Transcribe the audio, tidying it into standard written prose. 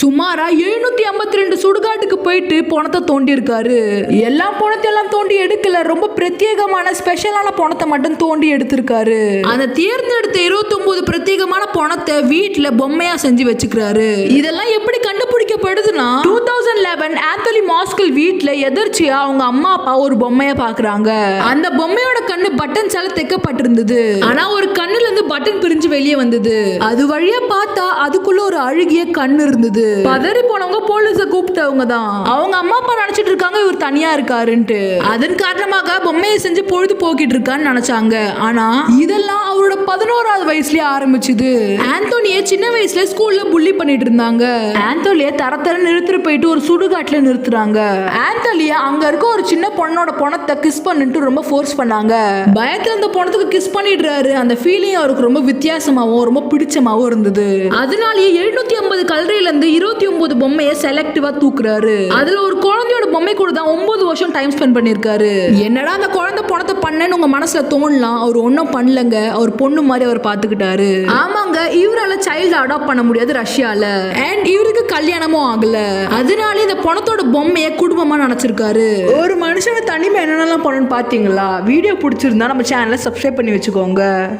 சுமாரா 752 சுடுகாட்டுக்கு போயிட்டு பணத்தை தோண்டி இருக்காரு. எல்லா பணத்தையும் தோண்டி எடுக்கல, ரொம்ப பிரத்யேகமான ஸ்பெஷலான பணத்தை மட்டும் தோண்டி எடுத்திருக்காரு. அந்த தேர்ந்தெடுத்த 29 பிரத்யேகமான பணத்தை வீட்டுல பொம்மையா செஞ்சு வச்சுக்கிறாரு. இதெல்லாம் எப்படி கண்டுபிடிக்கப்படுதுன்னா 2011 ஆந்தோனி மாஸ்கல் வீட்டுல எதிர்ச்சியா அவங்க அம்மா அப்பா ஒரு பொம்மைய பாக்குறாங்க. அந்த பொம்மையோட கண்ணு பட்டன்ஸால தைக்கப்பட்டிருந்தது. ஆனா ஒரு கண்ணுல இருந்து பட்டன் பிரிஞ்சு வெளியே வந்தது. அது வழியா பார்த்தா அதுக்குள்ள ஒரு அழுகிய கண்ணு இருந்தது. பதறி போனவங்க போலீஸ கூப்பிட்டவங்க தான். அவங்க அம்மா அப்பா நினைச்சிட்டு இருக்காங்க இவர் தனியா இருக்காருன்ட்டு. அதன் காரணமாக பொம்மையை செஞ்சு பொழுது போக்கிட்டு இருக்கான்னு நினைச்சாங்க. ஆனா இதெல்லாம் அவரோட 11வது வயசுலயே ஆரம்பிச்சுது. ஆந்தோனிய சின்ன வயசுல ஸ்கூல்ல புள்ளி பண்ணிட்டு இருந்தாங்க. ஆந்தோனிய தரத்தர நிறுத்திட்டு போயிட்டு ஒரு சுடுகாட்டுல நிறுத்துறாங்க. ஆந்தோனிய அங்க இருக்க ஒரு சின்ன பொண்ணோட பணத்தை கிஸ் பண்ணிட்டு ரொம்ப ஃபோர்ஸ் பண்ணாங்க. பயத்துல அந்த பணத்துக்கு கிஸ் பண்ணிடுறாரு. அந்த ஃபீலிங் அவருக்கு ரொம்ப வித்தியாசமாவும் ரொம்ப பிடிச்சமாவும் இருந்தது. அதனாலேயே 750 கல்லறையில இருந்து 29 பொம்மையை செலக்டிவா தூக்குறாரு. அதுல ஒரு குழந்தையோட பொம்மை கூட தான் 9 வருஷம் டைம் ஸ்பெண்ட் பண்ணிருக்காரு. என்னடா அந்த குழந்தை பணத்தை பண்ணேன்னு உங்க மனசுல தோணலாம். அவர் ஒன்னும் பண்ணலங்க, அவர் பொண்ணு மாதிரி அவர் பாத்துக்கிட்டாரு. ஆமாங்க, இவரால சைல்டு அடாப்ட் பண்ண முடியாது ரஷ்யால. அண்ட் இவருக்கு கல்யாணமும் ஆகல. அதனால இந்த பணத்தோட பொம்மையை குடும்பமா நினைச்சிருக்காரு. ஒரு மனுஷன தனிமை என்னென்னலாம் பண்ணணும்னு பாத்தீங்களா? வீடியோ பிடிச்சிருந்தா நம்ம சேனலை சப்ஸ்கிரைப் பண்ணி வச்சுக்கோங்க.